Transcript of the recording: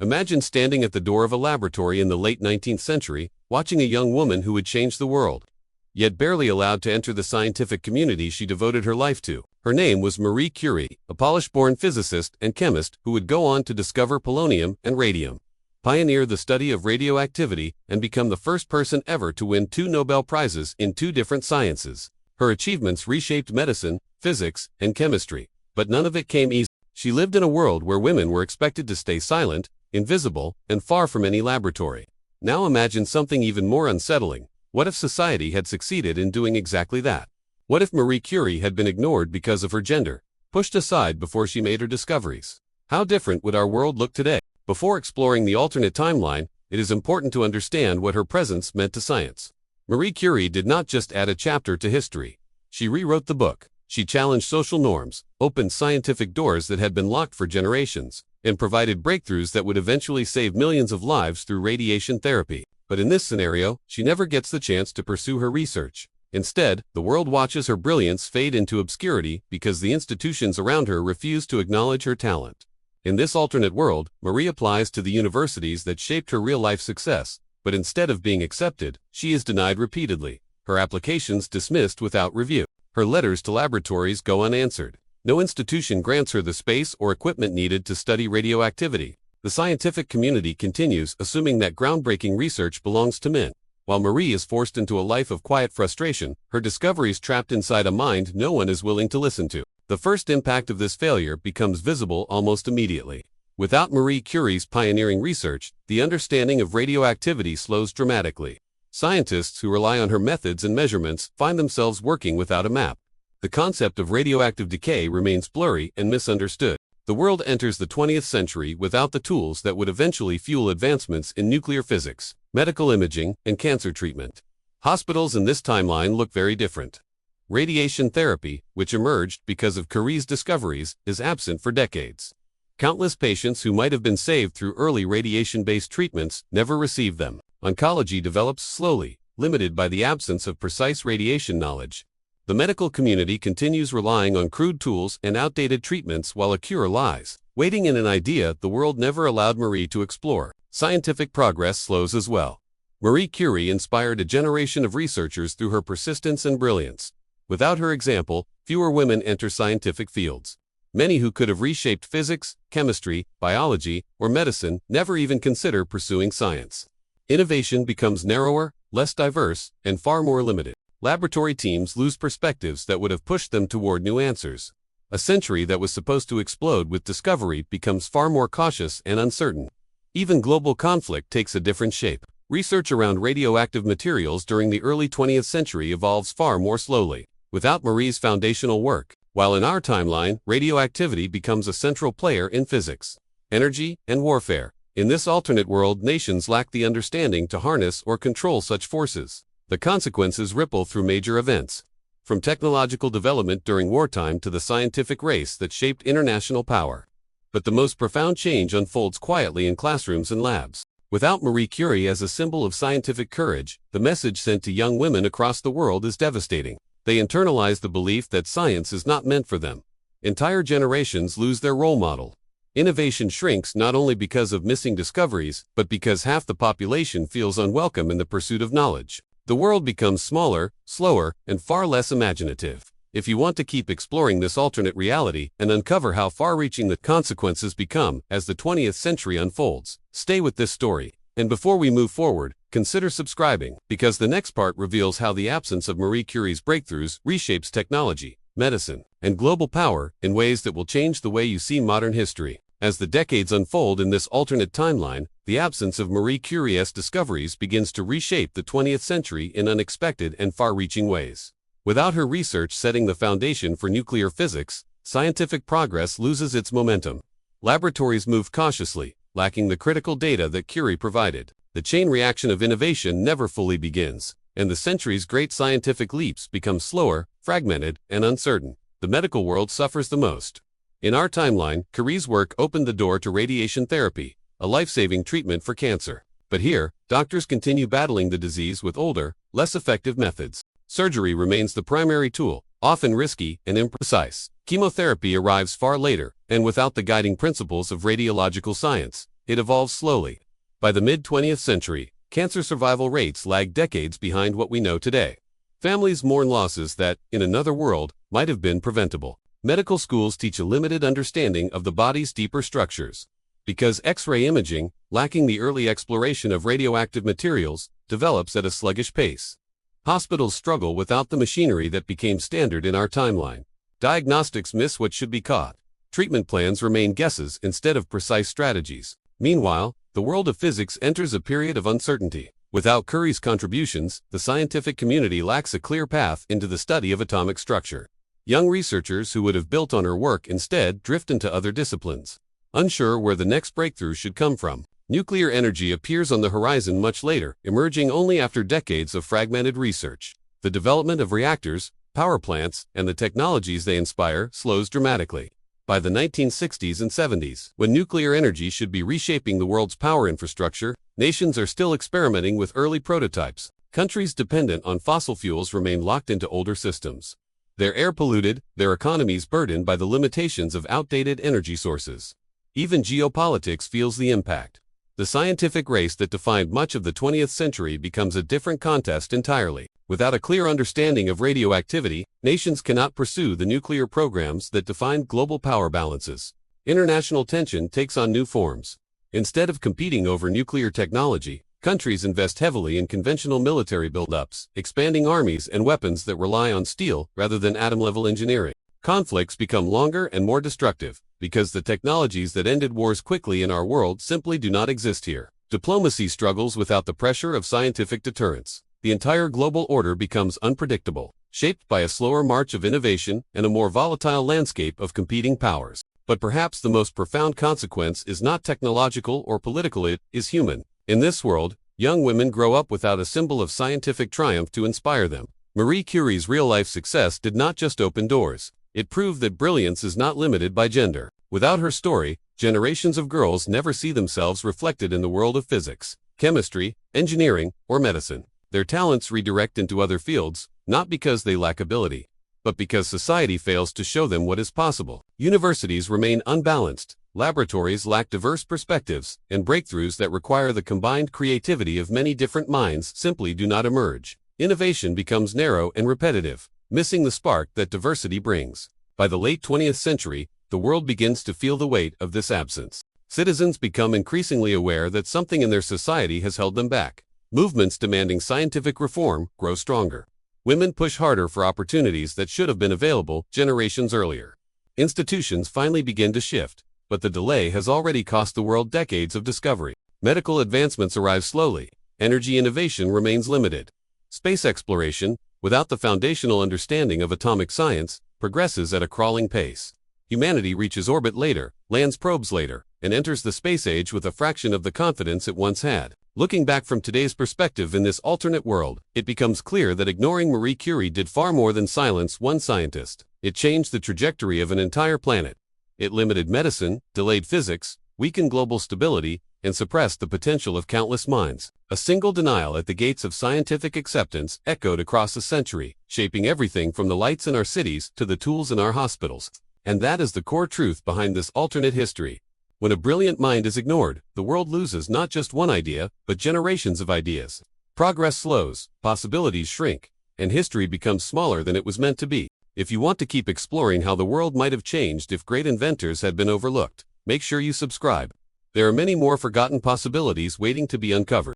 Imagine standing at the door of a laboratory in the late 19th century, watching a young woman who would change the world. Yet barely allowed to enter the scientific community she devoted her life to. Her name was Marie Curie, a Polish-born physicist and chemist who would go on to discover polonium and radium, pioneer the study of radioactivity, and become the first person ever to win 2 Nobel Prizes in 2 different sciences. Her achievements reshaped medicine, physics, and chemistry, but none of it came easy. She lived in a world where women were expected to stay silent, invisible, and far from any laboratory. Now imagine something even more unsettling. What if society had succeeded in doing exactly that? What if Marie Curie had been ignored because of her gender, pushed aside before she made her discoveries? How different would our world look today? Before exploring the alternate timeline, it is important to understand what her presence meant to science. Marie Curie did not just add a chapter to history. She rewrote the book. She challenged social norms, opened scientific doors that had been locked for generations, and provided breakthroughs that would eventually save millions of lives through radiation therapy. But in this scenario, she never gets the chance to pursue her research. Instead, the world watches her brilliance fade into obscurity because the institutions around her refuse to acknowledge her talent. In this alternate world, Marie applies to the universities that shaped her real-life success, but instead of being accepted, she is denied repeatedly, her applications dismissed without review. Her letters to laboratories go unanswered. No institution grants her the space or equipment needed to study radioactivity. The scientific community continues assuming that groundbreaking research belongs to men. While Marie is forced into a life of quiet frustration, her discoveries trapped inside a mind no one is willing to listen to. The first impact of this failure becomes visible almost immediately. Without Marie Curie's pioneering research, the understanding of radioactivity slows dramatically. Scientists who rely on her methods and measurements find themselves working without a map. The concept of radioactive decay remains blurry and misunderstood. The world enters the 20th century without the tools that would eventually fuel advancements in nuclear physics, medical imaging, and cancer treatment. Hospitals in this timeline look very different. Radiation therapy, which emerged because of Curie's discoveries, is absent for decades. Countless patients who might have been saved through early radiation-based treatments never received them. Oncology develops slowly, limited by the absence of precise radiation knowledge. The medical community continues relying on crude tools and outdated treatments while a cure lies, waiting in an idea the world never allowed Marie to explore. Scientific progress slows as well. Marie Curie inspired a generation of researchers through her persistence and brilliance. Without her example, fewer women enter scientific fields. Many who could have reshaped physics, chemistry, biology, or medicine never even consider pursuing science. Innovation becomes narrower, less diverse, and far more limited. Laboratory teams lose perspectives that would have pushed them toward new answers. A century that was supposed to explode with discovery becomes far more cautious and uncertain. Even global conflict takes a different shape. Research around radioactive materials during the early 20th century evolves far more slowly. Without Marie's foundational work, while in our timeline, radioactivity becomes a central player in physics, energy, and warfare. In this alternate world, nations lack the understanding to harness or control such forces. The consequences ripple through major events, from technological development during wartime to the scientific race that shaped international power. But the most profound change unfolds quietly in classrooms and labs. Without Marie Curie as a symbol of scientific courage, the message sent to young women across the world is devastating. They internalize the belief that science is not meant for them. Entire generations lose their role model. Innovation shrinks not only because of missing discoveries, but because half the population feels unwelcome in the pursuit of knowledge. The world becomes smaller, slower, and far less imaginative. If you want to keep exploring this alternate reality and uncover how far-reaching the consequences become as the 20th century unfolds, stay with this story. And before we move forward, consider subscribing, because the next part reveals how the absence of Marie Curie's breakthroughs reshapes technology, medicine, and global power in ways that will change the way you see modern history. As the decades unfold in this alternate timeline, the absence of Marie Curie's discoveries begins to reshape the 20th century in unexpected and far-reaching ways. Without her research setting the foundation for nuclear physics, scientific progress loses its momentum. Laboratories move cautiously, lacking the critical data that Curie provided. The chain reaction of innovation never fully begins, and the century's great scientific leaps become slower, fragmented, and uncertain. The medical world suffers the most. In our timeline, Curie's work opened the door to radiation therapy, a life-saving treatment for cancer. But here, doctors continue battling the disease with older, less effective methods. Surgery remains the primary tool, often risky and imprecise. Chemotherapy arrives far later, and without the guiding principles of radiological science. it evolves slowly. By the mid-20th century, cancer survival rates lagged decades behind what we know today. Families mourn losses that, in another world, might have been preventable. Medical schools teach a limited understanding of the body's deeper structures. Because X-ray imaging, lacking the early exploration of radioactive materials, develops at a sluggish pace. Hospitals struggle without the machinery that became standard in our timeline. Diagnostics miss what should be caught. Treatment plans remain guesses instead of precise strategies. Meanwhile, the world of physics enters a period of uncertainty. Without Curie's contributions, the scientific community lacks a clear path into the study of atomic structure. Young researchers who would have built on her work instead drift into other disciplines, unsure where the next breakthrough should come from. Nuclear energy appears on the horizon much later, emerging only after decades of fragmented research. The development of reactors, power plants, and the technologies they inspire slows dramatically. By the 1960s and 70s, when nuclear energy should be reshaping the world's power infrastructure, nations are still experimenting with early prototypes. Countries dependent on fossil fuels remain locked into older systems. Their air polluted, their economies burdened by the limitations of outdated energy sources. Even geopolitics feels the impact. The scientific race that defined much of the 20th century becomes a different contest entirely. Without a clear understanding of radioactivity, nations cannot pursue the nuclear programs that defined global power balances. International tension takes on new forms. Instead of competing over nuclear technology, countries invest heavily in conventional military buildups, expanding armies and weapons that rely on steel rather than atom-level engineering. Conflicts become longer and more destructive, because the technologies that ended wars quickly in our world simply do not exist here. Diplomacy struggles without the pressure of scientific deterrence. The entire global order becomes unpredictable, shaped by a slower march of innovation and a more volatile landscape of competing powers. But perhaps the most profound consequence is not technological or political, it is human. In this world, young women grow up without a symbol of scientific triumph to inspire them. Marie Curie's real-life success did not just open doors. It proved that brilliance is not limited by gender. Without her story, generations of girls never see themselves reflected in the world of physics, chemistry, engineering, or medicine. Their talents redirect into other fields, not because they lack ability, but because society fails to show them what is possible. Universities remain unbalanced, laboratories lack diverse perspectives, and breakthroughs that require the combined creativity of many different minds simply do not emerge. Innovation becomes narrow and repetitive, missing the spark that diversity brings. By the late 20th century, the world begins to feel the weight of this absence. Citizens become increasingly aware that something in their society has held them back. Movements demanding scientific reform grow stronger. Women push harder for opportunities that should have been available generations earlier. Institutions finally begin to shift, but the delay has already cost the world decades of discovery. Medical advancements arrive slowly. Energy innovation remains limited. Space exploration, without the foundational understanding of atomic science, progresses at a crawling pace. Humanity reaches orbit later, lands probes later, and enters the space age with a fraction of the confidence it once had. Looking back from today's perspective in this alternate world, it becomes clear that ignoring Marie Curie did far more than silence one scientist. It changed the trajectory of an entire planet. It limited medicine, delayed physics, weakened global stability, and suppressed the potential of countless minds. A single denial at the gates of scientific acceptance echoed across a century, shaping everything from the lights in our cities to the tools in our hospitals. And that is the core truth behind this alternate history. When a brilliant mind is ignored, the world loses not just one idea, but generations of ideas. Progress slows, possibilities shrink, and history becomes smaller than it was meant to be. If you want to keep exploring how the world might have changed if great inventors had been overlooked, make sure you subscribe. There are many more forgotten possibilities waiting to be uncovered.